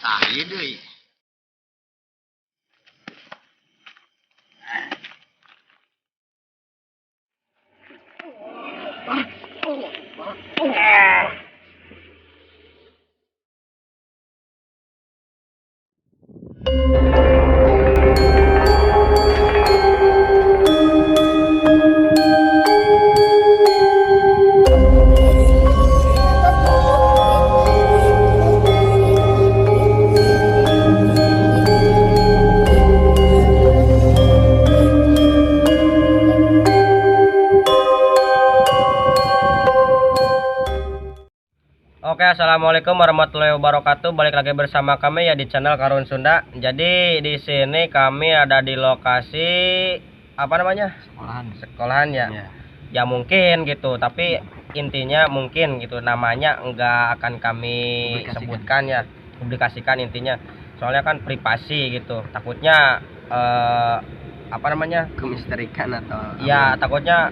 Saya deh. Oke, assalamualaikum warahmatullahi wabarakatuh. Balik lagi bersama kami ya di channel Karun Sunda. Jadi di sini kami ada di lokasi apa namanya? Sekolahan ya. Ya mungkin gitu, tapi intinya mungkin gitu. Namanya enggak akan kami sebutkan ya, publikasikan intinya. Soalnya kan privasi gitu. Takutnya apa namanya, Kemisterikan atau ya takutnya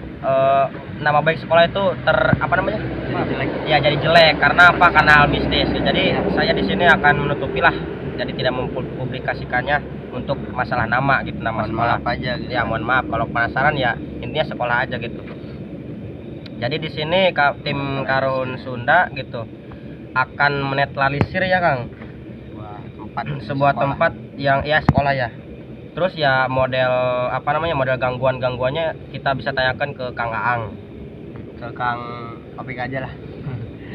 nama baik sekolah itu apa namanya, jelek. ya jadi jelek karena apa, karena hal mistis. Jadi saya di sini akan menutupi lah, jadi tidak mempublikasikannya untuk masalah nama gitu, nama Mohon sekolah maaf aja gitu. ya, mohon maaf kalau penasaran ya, intinya sekolah aja gitu. Jadi di sini tim Karun Sunda gitu akan menetralisir ya Kang, sebuah tempat yang ya sekolah ya. Terus ya model apa namanya, model gangguannya kita bisa tanyakan ke Kang Aang, Ke Kang Opik aja lah.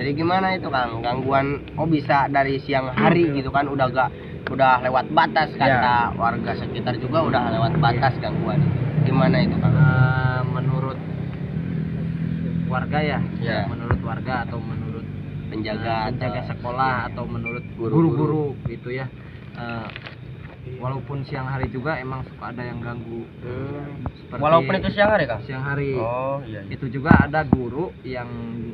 Jadi gimana itu Kang? Gangguan bisa dari siang hari gitu kan, udah lewat batas, kata warga sekitar juga udah lewat batas gangguan. Gimana itu Kang? Menurut warga ya, Ya. menurut warga atau menurut Penjaga sekolah atau menurut Guru-guru. guru-guru gitu ya. Walaupun siang hari juga emang suka ada yang ganggu. Seperti walaupun itu siang hari Kang. siang hari. Oh iya, iya. Itu juga ada guru yang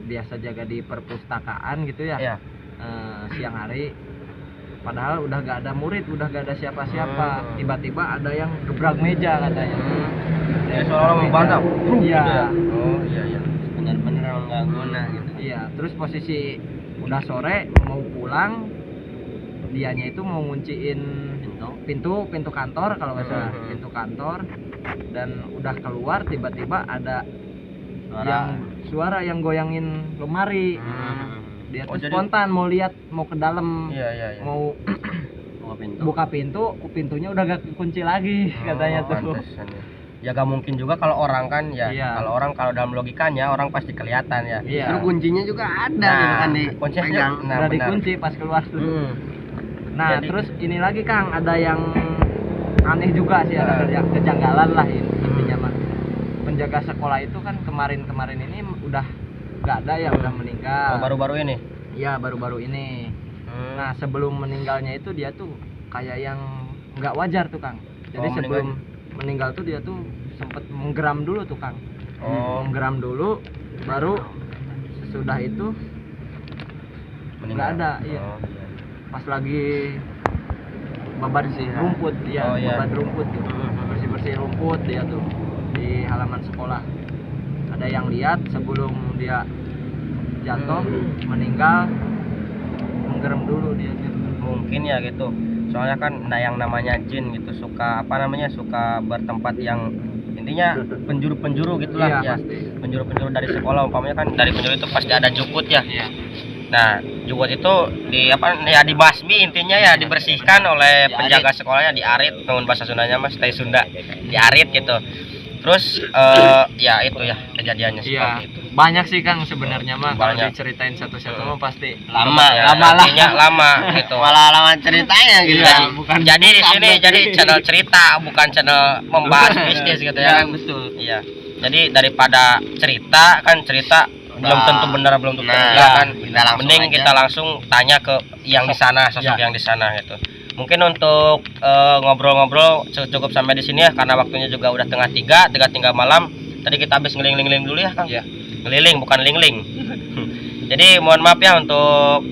biasa jaga di perpustakaan gitu ya. Iya. Siang hari padahal udah gak ada murid, udah gak ada siapa-siapa, tiba-tiba ada yang gebrak meja katanya. Ya seolah membantah. Iya. Oh iya iya. benar-benar mengganggu gitu. Iya, terus posisi udah sore mau pulang, dianya itu mau ngunciin pintu kantor kalau nggak salah, pintu kantor, dan udah keluar tiba-tiba ada suara yang goyangin lemari. Dia tuh jadi- spontan mau lihat, mau ke dalam, Iya iya. mau Buka pintu. buka pintu, pintunya udah gak kunci lagi katanya tuh. Pantesan ya. Ya gak mungkin juga kalau orang kan ya. Iya. Kalau dalam logikanya orang pasti kelihatan ya. Iya. Terus kuncinya juga ada Nah, gitu kan di kuncinya pegang. nah, Udah benar. dikunci pas keluar tuh. Nah, Jadi- terus ini lagi Kang, ada yang aneh juga sih, ada kejanggalan lah intinya mah. Penjaga sekolah itu kan kemarin ini udah nggak ada ya, udah meninggal. Oh, baru-baru ini. Iya, baru-baru ini. Nah, sebelum meninggalnya itu dia tuh kayak yang nggak wajar tuh Kang. Jadi Oh, sebelum meninggal tuh dia tuh sempet menggeram dulu tuh Kang. Oh. Menggeram dulu, baru sesudah itu nggak ada. Iya. Oh, iya. Pas lagi babat rumput ya, Oh, iya. babat rumput gitu, bersih rumput dia tuh di halaman sekolah. Ada yang lihat sebelum dia jatuh meninggal, menggerem dulu dia gitu. Mungkin ya gitu. Soalnya kan yang namanya jin gitu suka apa namanya, suka bertempat yang intinya penjuru-penjuru gitulah Iya, ya. pasti. Penjuru-penjuru dari sekolah, umpamanya kan dari penjuru itu pasti ada jukut ya. Iya. Nah, jukut itu di apa ya, dibasmi intinya ya, dibersihkan oleh penjaga sekolahnya, diarit, namun bahasa Sundanya Mas, stay Sunda, diarit gitu. Terus ya itu ya kejadiannya Iya, seperti itu. banyak sih Kang sebenarnya mah, kalau Banyak. diceritain satu-satu mah pasti Lama Ya, lama lah. artinya lama gitu. Malah lawan ceritanya gitu Iya, kan. bukan Jadi di sini jadi channel cerita, bukan channel membahas bisnis gitu ya. Iya, Kan? betul. Iya. Jadi daripada cerita belum tentu benar, belum tentu Nah, enggak kan. kita langsung Mending aja. kita langsung tanya ke yang di sana, sosok Ya. yang di sana gitu. Mungkin untuk ngobrol-ngobrol cukup sampai di sini ya, karena waktunya juga udah tengah tiga malam. Tadi kita habis ngeliling-ngeliling dulu ya Kang. Iya. Ngeliling bukan lingling. Jadi mohon maaf ya untuk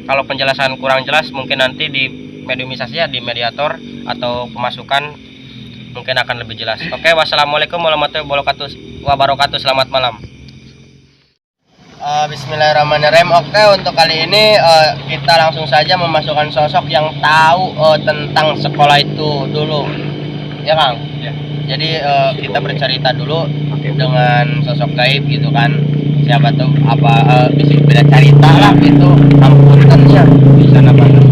kalau penjelasan kurang jelas, mungkin nanti di mediumisasi ya, di mediator atau pemasukan mungkin akan lebih jelas. Oke, wassalamualaikum warahmatullahi wabarakatuh. Selamat malam. Bismillahirrahmanirrahim. Oke, untuk kali ini kita langsung saja memasukkan sosok yang tahu tentang sekolah itu dulu, ya Kang. Ya. Jadi kita bercerita dulu dengan sosok gaib gitu kan. Siapa tuh apa bisa beda cerita lah gitu, ampunannya di sana banget.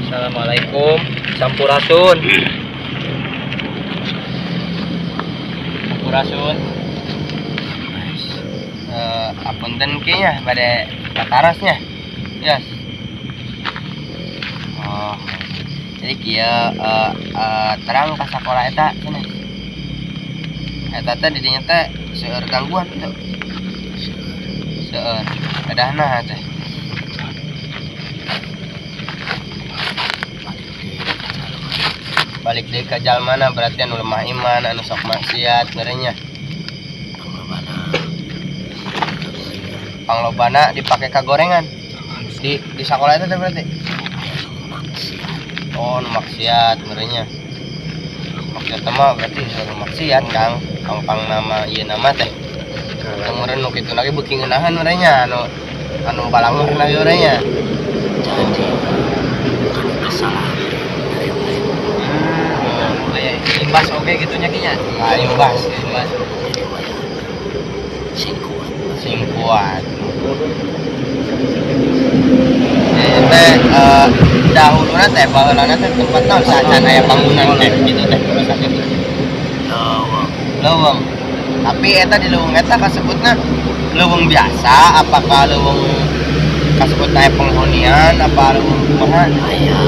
Assalamualaikum, Sampurasun. Sampurasun. Apunten kayaknya pada katarasnya. Yes. Oh. Jadi kia terang ka sakola eta cenah. Eta teh didinya teh seueur gangguan gitu. Seueur. Kadahna teh. Balik deh ke jalan mana berarti anu lemah iman, anu sok maksiat merenya. Panglobana dipakai ka gorengan di sekolah itu teh berarti. Oh, nu maksiat merenya. Maksiat mah berarti anu maksiat Kang. Pang nama ieu nama teh. Kemudian nu kitu lagi beuki ngeunahan merenya anu balangeuh lagi merenya. Jadi kesalahan Imbas oke gitunya kinya. Ah, imbas. Sing kuat. Teh dahuluna teh baheulana teh tempat naon sacan aya bangunan teh gitu teh sakit. Leuweung. Tapi eta di leuweung eta kasebutna leuweung biasa, apakah leuweung kasebut aya penghunian apa leuweung kumaha? Aya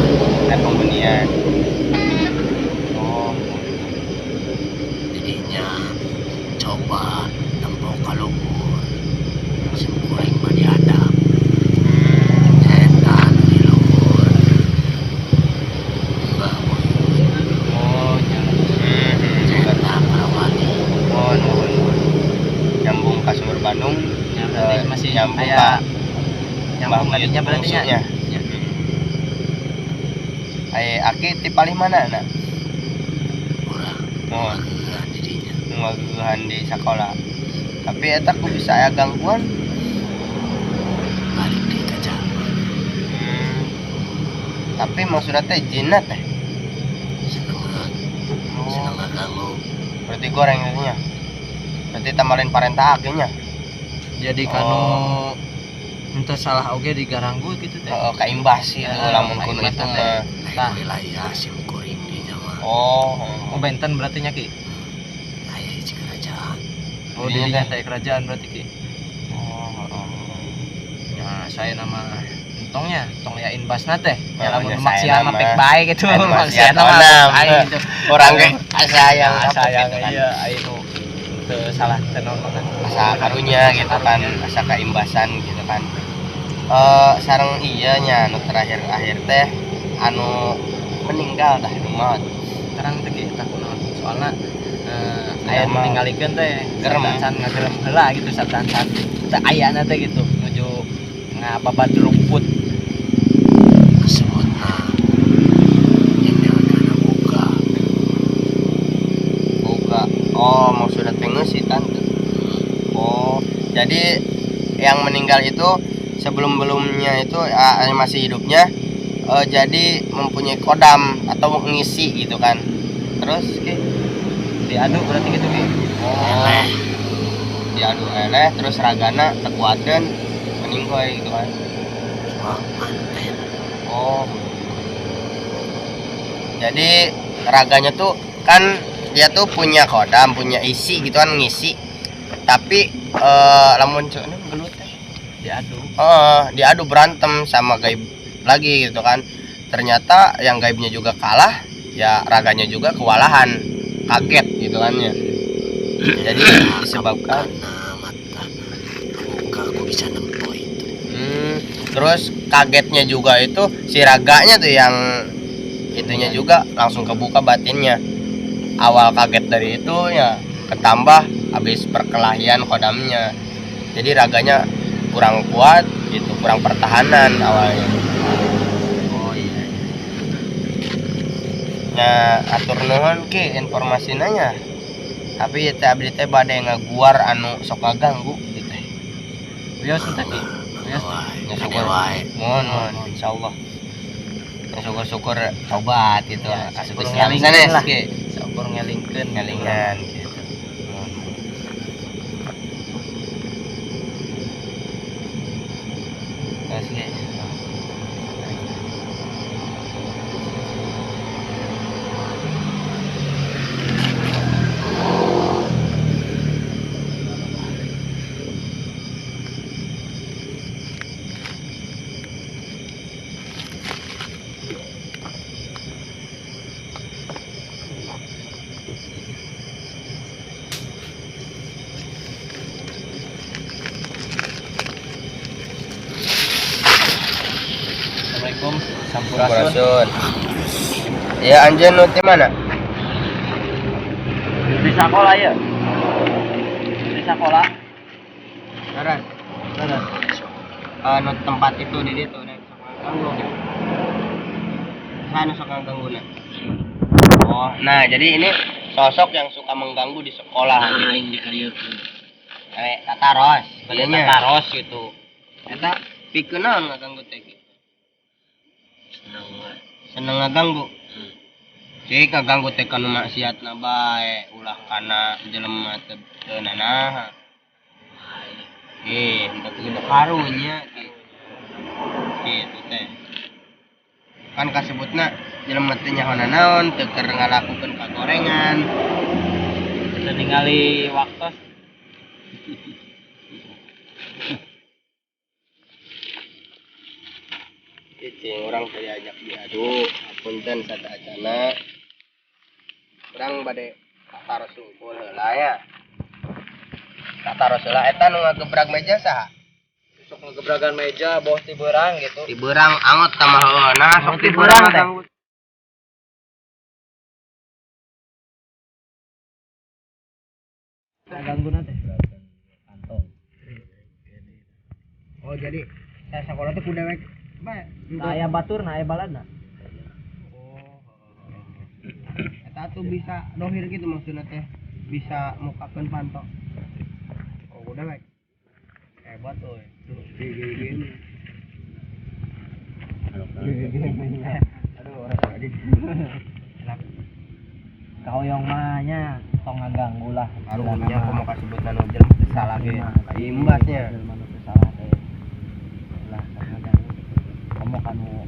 penghunian. jadinya coba tempo kaluhur simkuring mah diadap setan di luhur mbah Oh, setan parawali oh, nuhun. Nyambung ka Sumber Bandung. Ya, berarti masih nyambung aya ka nyambung Mbah tadinya Buyut berarti nya. bungsunya. Aki ti paling mana nak? kurang Oh, magehan dirinya ngaguhan di sekolah. Tapi eta ku bisa aya gangguan. balik di kacaman Tapi maksudnya teh jinnat teh. seneng ngaganggu Berarti goreng nya. Berarti tamalin parenta akinya. Jadi kanu ente salah oge digaranggu gitu teh. Kaimbas gitu lamun kuno kaimbas itu teh. mah. Tah. wilayah simkuring di Jawa Oh, Oh, benten berarti nya ki. aya hiji kerajaan Oh, Didinya didinya teh. teh kerajaan berarti ki. Nah, saya nama entongnya, tong ya inbasna teh. Ya Oh, lamun ya, maksiat saya mah nama. pek bae gitu. Anu maksiat Maksiat mah onam. bae gitu. Orang ge sayang Ya, sayang gitu kan. iya anu teu salah teu naon mana. Asa karunya gitu kan, asa kaimbasan gitu kan. Sareng iya nya anu terakhir teh anu meninggal dah maut. Terang teh ki tak kunaon. Soalna Aya aya mah ningalikeun teh gerem. can ngagerem heula gitu satan-satan. Teh ayana teh gitu nuju ngababad rumput. kesebutna email kana buka Buka. Oh, maksudnya teh ngeusi tante. Oh, jadi yang meninggal itu sebelum-belumnya itu masih hidupnya jadi mempunyai kodam atau ngisi gitu kan. Terus ki Diadu berarti gitu ki. oh, diadu eleh terus ragana tekuateun meninggoy gitu kan. wah manten Oh. Jadi raganya tuh kan dia tuh punya kodam, punya isi gitu kan, ngisi. Tapi lamun ini gelut teh diadu berantem sama gaib lagi gitu kan. Ternyata yang gaibnya juga kalah, ya raganya juga kewalahan, kaget gitu kan ya. Jadi disebabkan Aku bisa nempo itu. Terus kagetnya juga itu si raganya tuh yang itunya juga langsung kebuka batinnya. Awal kaget dari itu ya ketambah habis perkelahian kodamnya. Jadi raganya kurang kuat gitu, kurang pertahanan awalnya. Oh iya. Nah, atur nuhun ki informasi nanya. Tapi ya teh abdi teh bade ngaguar anu sok ngaganggu gitu teh. Wios teh Ki. Wios. Ya syukur. Mohon insyaallah. Ya syukur-syukur tobat gitu. Asup Islam sanes ki. Syukur ngelingkeun Ngelingan gitu. Asli. Assalamualaikum. Sampurasun. Sampurasun. Ya anjeun nu teh mana? Di sekolah ya. Di sekolah. Saran. Nu tempat itu di ditu dan sok ganggu. Sana sok ganggu. Oh, nah jadi ini sosok yang suka mengganggu di sekolah. Aing dikarieun. Tataros, Bedanya. tataros gitu. Eta pikeun naon ngaganggu teh gitu. Senang wae. Seneng ngaganggu. Cik ngaganggu teh kana maksiatna bae, ulah kana jelema teu nanaha. Hendak gede karunya gitu teh. Kan kasebutna jelema teh nyaho naon teu keur ngalakukeun kagorengan. Bisa ningali waktos. Cing orang teh diajak diadu, punten sadayana. Urang bade taros sungkul heula ya. Taros heula eta nu ngagebrag meja saha? Sok ngegebragan meja bos ti beurang gitu. Di beurang angot tah mah heueuh. Nah, sok di beurang teh. Ganggu teh. Kantong. Oh, jadi saya sekolah teh ku dewek bae. Nah, aya batur, nah aya baladna. Eta tuh bisa dohir gitu maksudnya teh. Bisa mukakeun pantok. Oh, ku dewek. Hebat euy. Gini. Aduh, orang tadi. Kaoyong mahnya tong ngaganggu lah. Arunya aku mau kasih buat nanu jelema teu salah ge. Imbasnya. Salah teh. Lah ngaganggu. Kamu kanu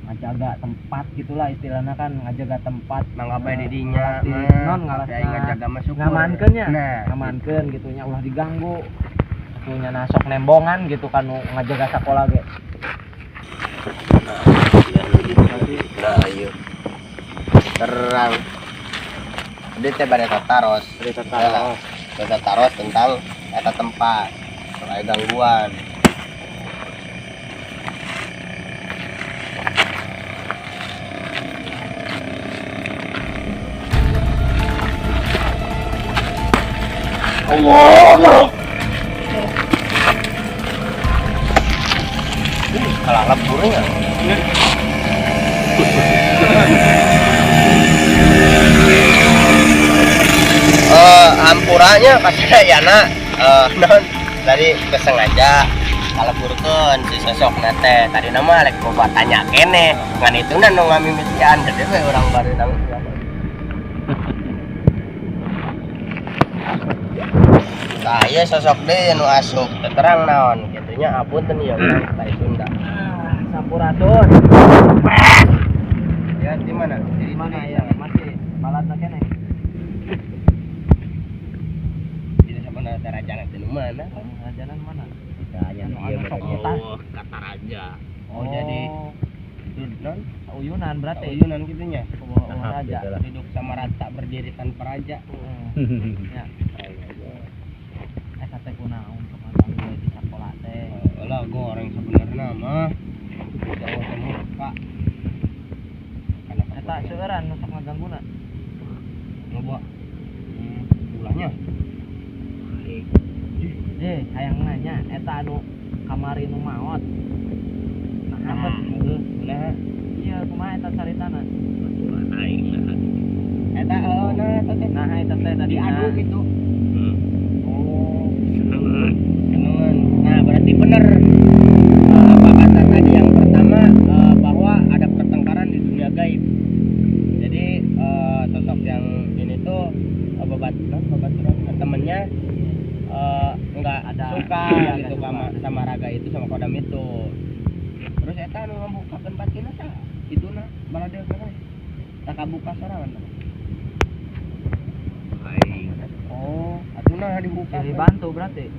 ngajaga tempat gitulah istilahnya kan ngajaga tempat Mangga bae di dinya non ngalas aing ngajaga masuk. ngamankeun nya. Nah, Ngamankeun gitunya ulah diganggu. Itunya nasok nembongan gitu kan nu ngajaga sakola ge. Nah, ayo. terang. Dia teh bade tataros. Tataros tentang eta tempat. Soal gangguan. Allah. Kalalap burung ya. Hampuranya kasayana non tadi kesengaja kalaburkeun si sosok nate tadi nama lek boba tanya kene ngan itu nu ngamimitian jadi we urang bari nang saya sosok deh nu asup terang naon gitunya apunten ya urang dari Sunda. Sampurasun. Lihat di mana? Di mana ya? Masih balatna kene. Jadi sebenarnya raja nanti mana? Jalan mana? Jalan iya berarti. kata raja. Oh, jadi itu non Uyunan berarti. Uyunan gitunya. Raja. Duduk sama rata berdiri tanpa raja. Ya. Kata kunaon kemana di sekolah teh. Lah goreng sebenarnya mah. Jauh temu Pak. Eta seueuran nu sok ngagangguna. Loba. Ulahnya. Hayang nanya eta anu kamari nu maot. Nah, apa? Nah, Iya, kumaha eta caritana? Aing lah. eta teh. Nah, eta teh tadi Diadu gitu. Oh, Senengan. Senengan. Nah, berarti benar apa kata tadi yang pertama bahwa ada pertengkaran di dunia gaib. Jadi sosok yang ini tuh babaturan temennya nggak Ada. suka Iya, gitu nggak suka. sama raga itu sama kodam itu. Terus eta nu ngambukakeun batina sa kituna baladeuk teh. Tak kabuka sorangan. Aing. Oh, atuna dibuka. jadi bantu berarti.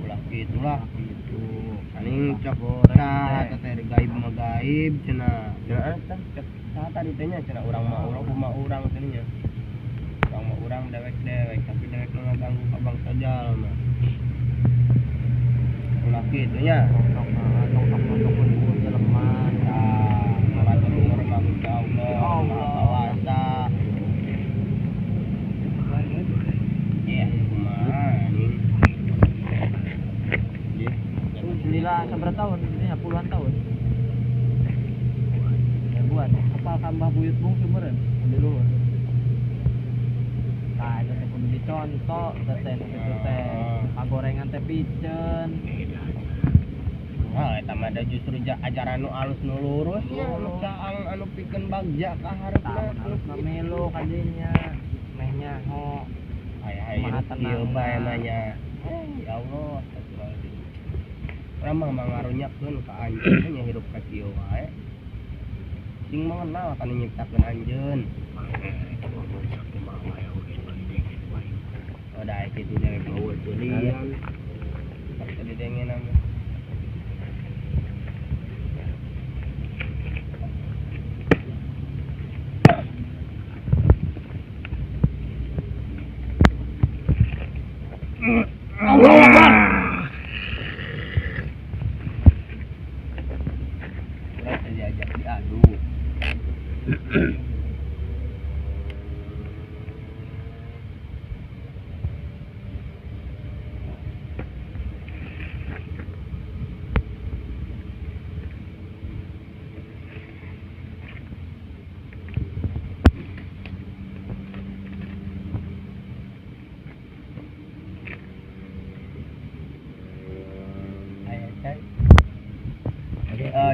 Ulah gitulah. Itu. Aning cek Goreng nah teh. teh gaib mah gaib cenah. Cenah teh cek saha tadi teh nya cenah urang mah urang teh nya. Urang mah urang dewek-dewek tapi dewek nu ngaganggu abang sajal mah. Ulah kitu nya. Sok jelema. Matur nuwun ka Allah, Maha Kawasa. Iya, kumaha anjing. Lila seberapa tahun? Ini puluhan tahun. Ribuan. Kapal kambah buyut bung sumberan di luhur. Nah, itu teh kudu dicontoh, teh itu teh pagorengan teh piceun. Nah, eta mah da justru ajaran nu alus nu lurus nya, anu caang anu pikeun bagja ka hareupeuna. Tahun harus melo kadinya. Mehnya ho. Hai Kumaha kieu tenang, bae nah. mah nya. Ya Allah, astagfirullahaladzim. Urang mah mangarunyakeun ka anjeun nya hirup ka kieu wae. Sing mengenal kan nyiptakeun anjeun. Oh, da kitu dewek eueuh tulian. Tadi dengenan. Allahu Akbar. Berarti diajak diadu.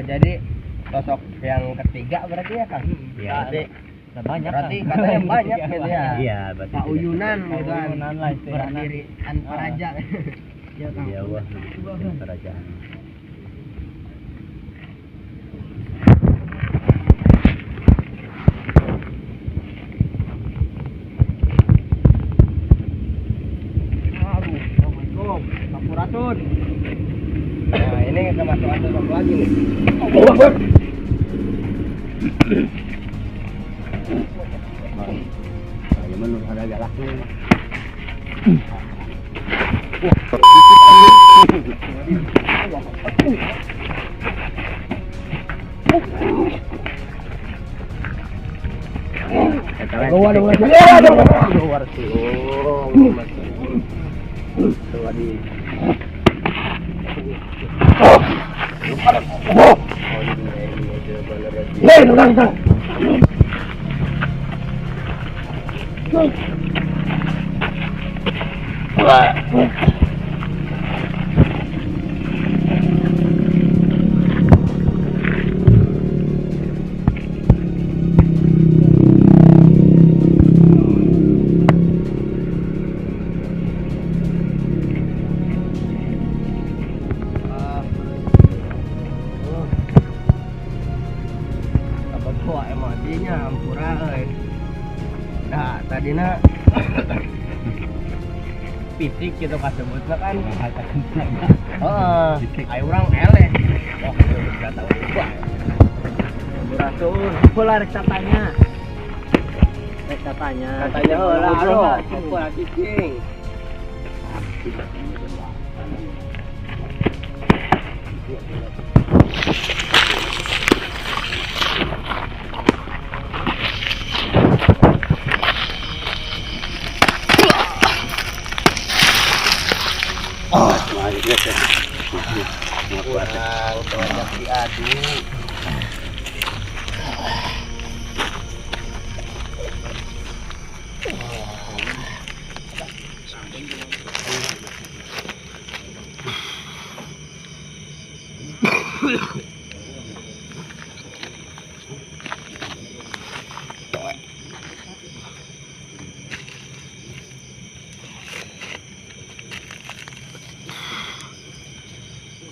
Jadi sosok yang ketiga berarti ya Kang? Iya. Berarti Banyak berarti katanya banyak gitu ya. Iya, berarti. Pauyunan gitu kan. Pauyunan lah istilahnya. Berdiri tanpa raja. Ya Kang. Iya, wah. Kerajaan. Aduh, Assalamualaikum. Sampurasun. Nah, ini kemasukan sosok lagi nih. Allahu Akbar. Ya menurut ada galaknya. tadina pitik gitu kasebutna kan. Heeh. Aya urang eleh. Oh, geus tahu. Wah. Beratur, pula rek tatanya. Rek tatanya. Katanya heula aduh, kumpul cicing. Kurang banyak diadu.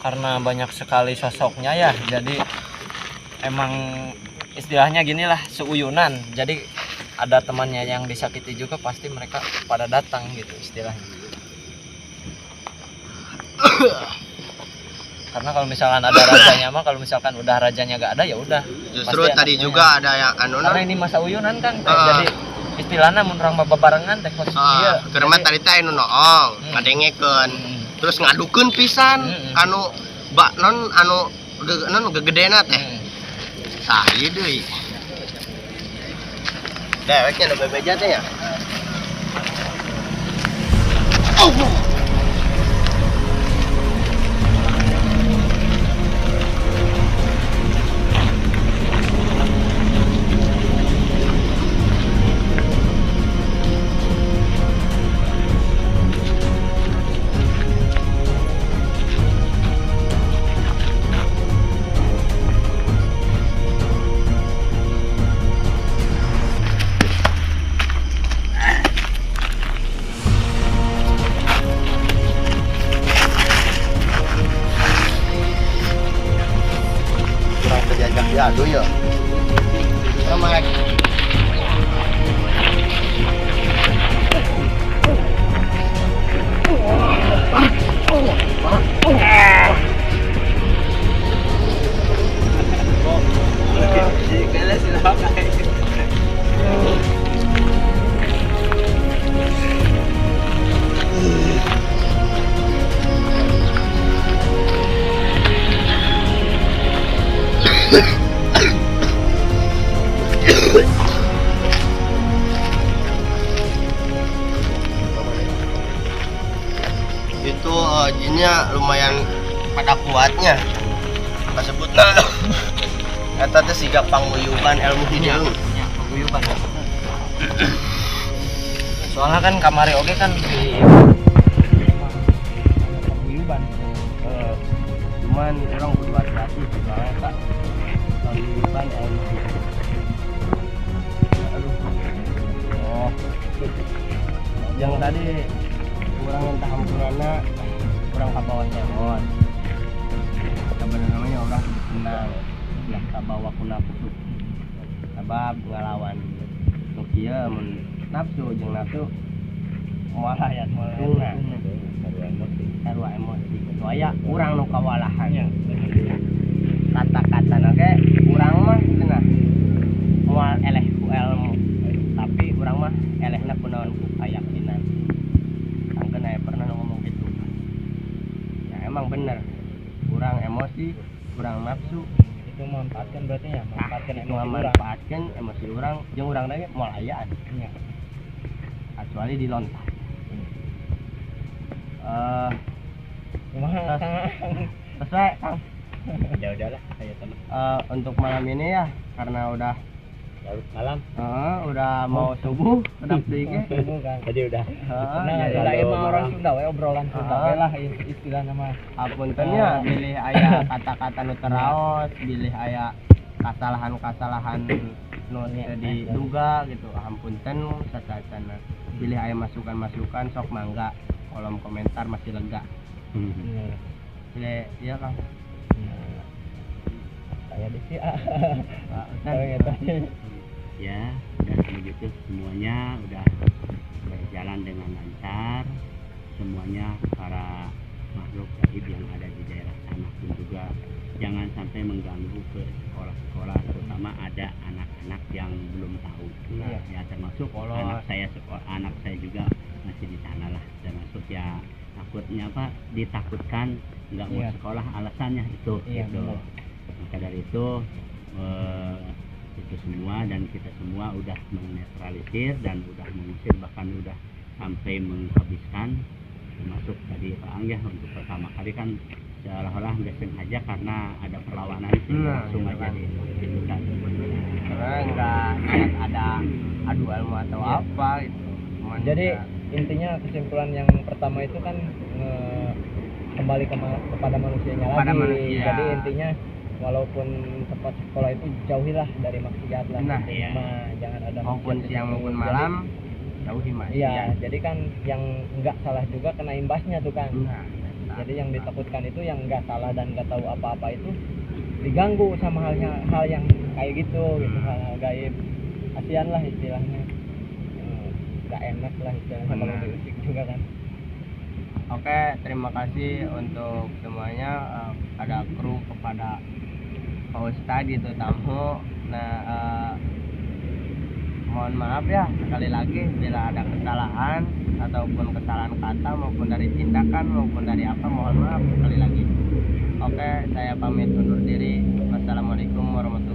Karena banyak sekali sosoknya ya, jadi emang istilahnya ginilah seuyunan. Jadi ada temannya yang disakiti juga pasti mereka pada datang gitu istilahnya. Karena kalau misalkan ada rajanya mah, kalau misalkan udah rajanya gak ada ya udah. Justru pasti tadi anaknya. juga ada yang anu Karena ini masa uyunan kan, teh. Jadi istilahnya mun urang mah bebarengan teh kos ieu. Keur tadi teh anu noong, ngadengekeun. Terus ngadukeun pisan anu bak non anu gegedena teh. Tah ieu deui. Deweknya nu bebeja teh ya. Kurang terjajak diadu ya. Sama itu jinnya lumayan pada kuatnya. Kasebutna eta teh siga panguyuban ilmu hideung. Ya, paguyuban. Soalnya kan kamari oge kan di paguyuban. Cuman orang kudu hati-hati soalnya tak panguyuban ilmu hideung. Aduh. Oh. Yang tadi kurang entah hampuranna kurang kabawa semon. Sebenarnya orang tenang yang kabawa kuna pusuk sabab ngalawan nu kieu mun nafsu jeung nafsu moal hayat tungna sarua emosi soalnya urang nu kawalahan kata-kata ge urang mah cenah moal eleh ku ilmu tapi urang mah elehna kunaon ku keyakinan. Angkeun aya pernah ngomong gitu. Ya emang bener. Kurang emosi, kurang nafsu itu memanfaatkan berarti ya, memanfaatkan emosi orang jeung urang teh moal ayaan. Iya. Kecuali dilontar. Kumaha Kang? Sesuai Kang. Ya udahlah, saya teman. Untuk malam ini ya karena udah Larut malam. udah mau subuh, udah deui Subuh kan. Tadi udah. Nah, Udah emang orang Sunda we obrolan Sunda we lah istilahnya mah. Apuntennya bilih aya kata-kata nu teraos, bilih aya kasalahan-kasalahan nu diduga gitu. Ampunten sasatana. Bilih aya masukan-masukan sok mangga. Kolom komentar masih lega. Bilih iya Kang. Saya di sih. Pak Ustaz. Ya. dan begitu semuanya udah berjalan dengan lancar. Semuanya para makhluk gaib yang ada di daerah sana pun juga jangan sampai mengganggu ke sekolah-sekolah, terutama ada anak-anak yang belum tahu. Ya termasuk anak saya juga masih di sana lah, termasuk ya takutnya apa, ditakutkan nggak mau sekolah, alasannya itu gitu. Maka dari itu semua, dan kita semua udah menetralisir dan udah mengusir, bahkan udah sampai menghabiskan, termasuk tadi Pak Ang ya, untuk pertama kali kan seolah-olah nggak sengaja karena ada perlawanan sih, langsung aja dihentikan. Karena nggak ada adu ilmu atau apa gitu. Cuman Jadi intinya kesimpulan yang pertama itu kan kembali kepada manusianya Kepada lagi. manusia. Jadi intinya walaupun tempat sekolah itu jauhilah dari maksiat lah. Nah, Jangan ada maupun maksiat di siang situ. maupun Jadi, malam jauhi mas. Iya, jadi kan yang nggak salah juga kena imbasnya tuh kan. Nah, Jadi yang ditakutkan itu yang nggak salah dan nggak tahu apa-apa itu diganggu sama hal yang kayak gitu, hal gaib. Kasihan lah istilahnya. Nggak enak lah istilahnya kalau Benar. diusik juga kan. Oke, terima kasih untuk semuanya. Ada kru kepada Pak Ustadz gitu tamu. Nah, mohon maaf ya sekali lagi bila ada kesalahan ataupun kesalahan kata maupun dari tindakan maupun dari apa, mohon maaf sekali lagi. Oke, saya pamit undur diri. Wassalamualaikum warahmatullahi wabarakatuh.